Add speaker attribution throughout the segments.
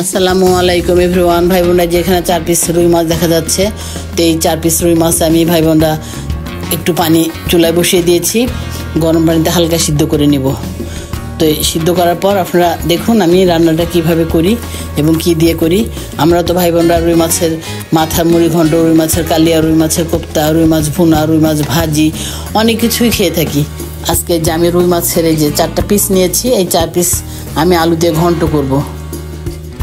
Speaker 1: আসসালামু আলাইকুম এভরিওয়ান। ভাই বোনরা, যেখানে 4 পিস রুই মাছ দেখা যাচ্ছে, তো এই 4 পিস রুই মাছ আমি ভাই বোনরা একটু পানি চুলায় বসিয়ে দিয়েছি, গরম পানিতে হালকা সিদ্ধ করে নেব। তো সিদ্ধ করার পর আপনারা দেখুন আমি রান্নাটা কিভাবে করি এবং কি দিয়ে করি। আমরা তো ভাই বোনরা রুই মাছের মাথার মুড়ি ঘন্ট, রুই মাছের কালিয়া, রুই মাছের কোপ্তা, রুই মাছ ভুনা, রুই মাছ ভাজি, অনেক কিছুই খেয়ে থাকি। আজকে যে আমি রুই মাছের এই যে 4টা পিস নিয়েছি, এই 4 পিস আমি আলু দিয়ে ঘন্ট করব।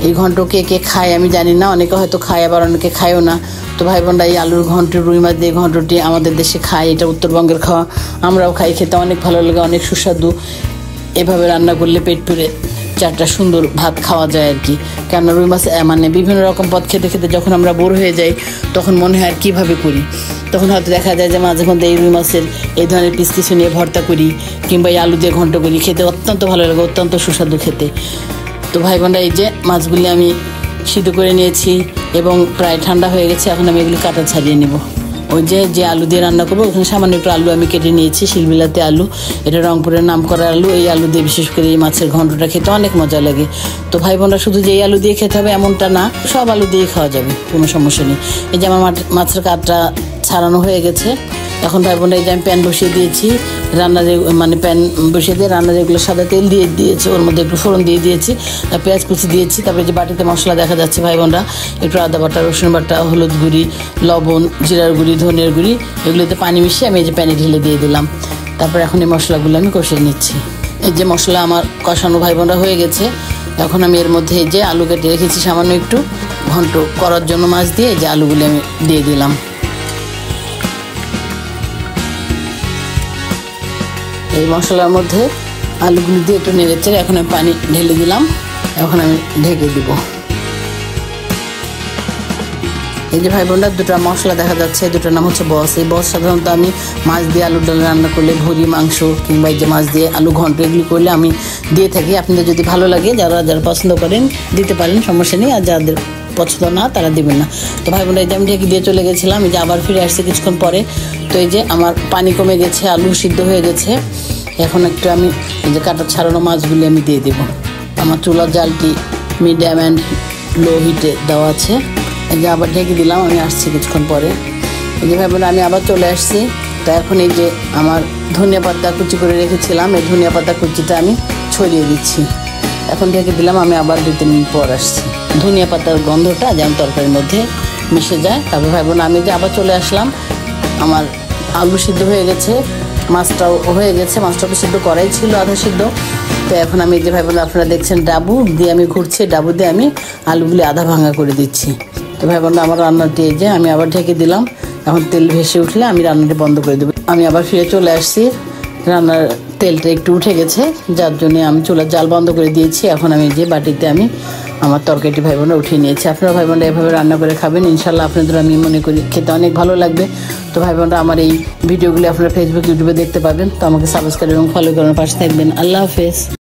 Speaker 1: এই ঘন্ট কে কে খায় আমি জানি না, অনেকে হয়তো খায় আবার অনেকে খায়ও না। তো ভাই বোনরা, এই আলুর ঘন্ট, রুই মাছ দিয়ে ঘন্টটি আমাদের দেশে খায়, এটা উত্তরবঙ্গের খাওয়া, আমরাও খাই, খেতে অনেক ভালো লাগে, অনেক সুস্বাদু। এভাবে রান্না করলে পেট পুরে 4টা সুন্দর ভাত খাওয়া যায় আর কি। কেন রুই মাছ মানে বিভিন্ন রকম পদ খেতে খেতে যখন আমরা বোর হয়ে যাই, তখন মনে হয় আর কীভাবে করি। তখন হয়তো দেখা যায় যে মাঝে মধ্যে এই রুই মাছের এই ধরনের পিস কিছু নিয়ে ভর্তা করি, কিংবা এই আলু দিয়ে ঘন্ট করি, খেতে অত্যন্ত ভালো লাগে, অত্যন্ত সুস্বাদু খেতে। তো ভাই বোনরা, এই যে মাছগুলি আমি সিদ্ধ করে নিয়েছি এবং প্রায় ঠান্ডা হয়ে গেছে। এখন আমি এগুলি কাটা ছাড়িয়ে নেব। ওই যে আলু দিয়ে রান্না করবো, ওখানে সামান্য একটু আলু আমি কেটে নিয়েছি, শিলবিলাতে আলু, এটা রংপুরের নাম করা আলু। এই আলু দিয়ে বিশেষ করে এই মাছের ঘন্টটা খেতে অনেক মজা লাগে। তো ভাই বোনরা, শুধু যে এই আলু দিয়ে খেতে হবে এমনটা না, সব আলু দিয়ে খাওয়া যাবে, কোনো সমস্যা নেই। এই যে আমার মাছের কাঠটা ছাড়ানো হয়ে গেছে। এখন ভাই বোনরা, এই যে আমি প্যান বসিয়ে দিয়েছি, প্যান বসিয়ে দিয়ে রান্নার এগুলো সাদা তেল দিয়ে দিয়েছি, ওর মধ্যে একটু ফোড়ন দিয়ে দিয়েছি, পেঁয়াজ কুচি দিয়েছি। তারপরে যে বাটিতে মশলা দেখা যাচ্ছে ভাই বোনরা, একটু আদা বাটা, রসুন বাটা, হলুদ গুঁড়ি, লবণ, জিরার গুঁড়ি, ধনিয়ার গুঁড়ি, এগুলোতে পানি মিশিয়ে আমি এই যে প্যানে ঢেলে দিয়ে দিলাম। তারপর এখন এই মশলাগুলো আমি কষিয়ে নিচ্ছি। এই যে মশলা আমার কষানো ভাই বোনরা হয়ে গেছে। এখন আমি এর মধ্যে এই যে আলু কেটে রেখেছি সামান্য একটু ঘন্ট করার জন্য মাছ দিয়ে, এই যে আলুগুলি আমি দিয়ে দিলাম। এই মশলার মধ্যে আলুগুলি দিয়ে একটু নেড়েচেড়ে এখন আমি পানি ঢেলে দিলাম। এখন আমি ঢেকে দিব। এই যে ভাই বোনরা, 2টা মশলা দেখা যাচ্ছে, 2টার নাম হচ্ছে বস। এই বস সাধারণত আমি মাছ দিয়ে আলু ডাল রান্না করলে, ভুরি মাংস কিংবা এই যে মাছ দিয়ে আলু ঘন্ট, এগুলি করলে আমি দিয়ে থাকি। আপনাদের যদি ভালো লাগে, যারা যারা পছন্দ করেন দিতে পারেন, সমস্যা নেই। আর যাদের পছন্দ না তারা দেবেন না। তো ভাই বোনরা, এই যে আমি ঢেকে দিয়ে চলে গেছিলাম, এই যে আবার ফিরে আসছে কিছুক্ষণ পরে। তো এই যে আমার পানি কমে গেছে, আলু সিদ্ধ হয়ে গেছে। এখন একটু আমি এই যে কাটা ছাড়ানো মাছগুলি আমি দিয়ে দেবো। আমার চুলার জালটি মিডিয়াম অ্যান্ড লো হিটে দেওয়া আছে। এই যে আবার ঢেকে দিলাম, আমি আসছি কিছুক্ষণ পরে। এই যে ভাই বোনরা, আমি আবার চলে আসছি। তো এখন এই যে আমার ধনিয়া পাতা কুচি করে রেখেছিলাম, এই ধনিয়া পাতা কুচিটা আমি ছড়িয়ে দিচ্ছি। এখন ঢেকে দিলাম, আমি আবার 2-3 মিনিট পর আসছি। ধনিয়া পাতার গন্ধটা যেন তরকারির মধ্যে মিশে যায়। তারপর ভাই বোন, আমি যে আবার চলে আসলাম, আমার আলু সিদ্ধ হয়ে গেছে, মাছটাও হয়ে গেছে, মাছটাও সিদ্ধ করাই ছিল আধা সিদ্ধ। তো এখন আমি যে ভাই বোন, আপনারা দেখছেন ডাবু দিয়ে আমি ঘুরছি, ডাবু দিয়ে আমি আলুগুলি আধা ভাঙা করে দিচ্ছি। তো ভাই বোন, আমার রান্নাটি এই যে আমি আবার ঢেকে দিলাম। এখন তেল ভেসে উঠলে আমি রান্নাটি বন্ধ করে দেবো। আমি আবার ফিরে চলে আসছি, রান্নার তেলটা একটু উঠে গেছে, যার জন্য আমি চুলার জাল বন্ধ করে দিয়েছি। এখন আমি যে বাটিতে আমি আমার তরকারিটি ভাই বোনরা উঠিয়ে নিয়েছি। আপনারা ভাই বোনরা এভাবে রান্না করে খাবেন, ইনশাল্লাহ আপনাদের আমি মনে করি খেতে অনেক ভালো লাগবে। তো ভাই বোনরা, আমার এই ভিডিওগুলি আপনারা ফেসবুক, ইউটিউবে দেখতে পাবেন। তো আমাকে সাবস্ক্রাইব এবং ফলো করার পাশে থাকবেন। আল্লাহ হাফেজ।